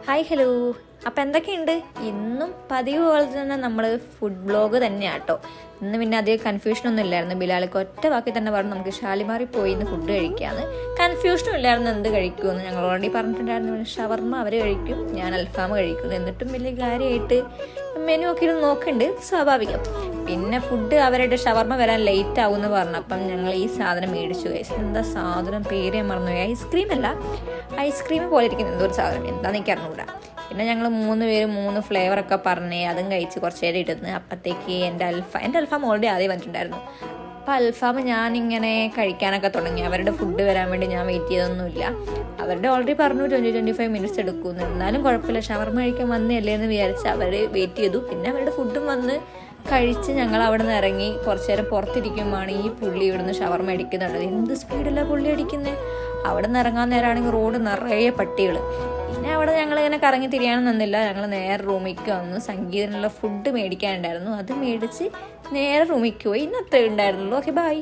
Hi hello. അപ്പം എന്തൊക്കെയുണ്ട്? ഇന്നും പതിവ് പോലെ തന്നെ നമ്മൾ ഫുഡ് ബ്ലോഗ് തന്നെയാണ് കേട്ടോ. ഇന്ന് പിന്നെ അധികം കൺഫ്യൂഷനൊന്നും ഇല്ലായിരുന്നു. ബിലാലിക്ക് ഒറ്റ വാക്കി തന്നെ പറഞ്ഞു നമുക്ക് ഷാലിമാറിൽ പോയി ഇന്ന് ഫുഡ് കഴിക്കാമെന്ന്. കൺഫ്യൂഷനും ഇല്ലായിരുന്നു എന്ത് കഴിക്കുമെന്ന്. ഞങ്ങൾ ഓൾറെഡി പറഞ്ഞിട്ടുണ്ടായിരുന്നു ഷവർമ്മ അവർ കഴിക്കും, ഞാൻ അൽഫാം കഴിക്കുന്നു. എന്നിട്ടും വലിയ കാര്യമായിട്ട് മെനു ഒക്കെ ഇരുന്ന് നോക്കുന്നുണ്ട്, സ്വാഭാവികം. പിന്നെ ഫുഡ് അവരുടെ ഷവർമ്മ വരാൻ ലേറ്റ് ആവുമെന്ന് പറഞ്ഞു. അപ്പം ഞങ്ങൾ ഈ സാധനം മേടിച്ചു. എന്താ സാധനം പേര് ഞാൻ മറന്നുപോയി. ഐസ്ക്രീം പോലെ ഇരിക്കുന്ന എന്തോ ഒരു സാധനം, എന്താണെന്ന് എനിക്ക് അറിഞ്ഞുകൂടാ. പിന്നെ ഞങ്ങൾ 3 പേര് 3 ഫ്ലേവറൊക്കെ പറഞ്ഞ് അതും കഴിച്ച് കുറച്ച് നേരം ഇരുന്ന്. അപ്പോഴത്തേക്ക് എൻ്റെ അൽഫാം ഓൾറെഡി ആദ്യം വന്നിട്ടുണ്ടായിരുന്നു. അപ്പോൾ അൽഫാം ഞാനിങ്ങനെ കഴിക്കാനൊക്കെ തുടങ്ങി. അവരുടെ ഫുഡ് വരാൻ വേണ്ടി ഞാൻ വെയിറ്റ് ചെയ്തൊന്നുമില്ല. അവരുടെ ഓൾറെഡി പറഞ്ഞു 20-25 മിനിറ്റ്സ് എടുക്കുമെന്ന്. എന്നാലും കുഴപ്പമില്ല, ഷവർമ്മ കഴിക്കാൻ വന്നല്ലേ എന്ന് വിചാരിച്ച് അവർ വെയിറ്റ് ചെയ്തു. പിന്നെ അവരുടെ ഫുഡും വന്ന് കഴിച്ച് ഞങ്ങൾ അവിടെ നിന്ന് ഇറങ്ങി. കുറച്ച് നേരം പുറത്തിരിക്കുമ്പോഴാണ് ഈ പുള്ളി ഇവിടുന്ന് ഷവർമ്മ അടിക്കുന്നുണ്ട്. എന്ത് സ്പീഡില്ല പുള്ളി അടിക്കുന്നത്. അവിടെ നിന്ന് ഇറങ്ങാൻ നേരമാണെങ്കിൽ റോഡ് നിറയെ പട്ടികൾ. പിന്നെ അവിടെ ഞങ്ങളിങ്ങനെ കറങ്ങി തിരിയാനും നിന്നില്ല. ഞങ്ങൾ നേരെ റൂമിലേക്ക് വന്നു. സംഗീതത്തിനുള്ള ഫുഡ് മേടിക്കാനുണ്ടായിരുന്നു, അത് മേടിച്ച് നേരെ റൂമിലേക്ക് പോയി. ഇന്നത്തെ ഉണ്ടായിരുന്നുള്ളൂ. Okay, by.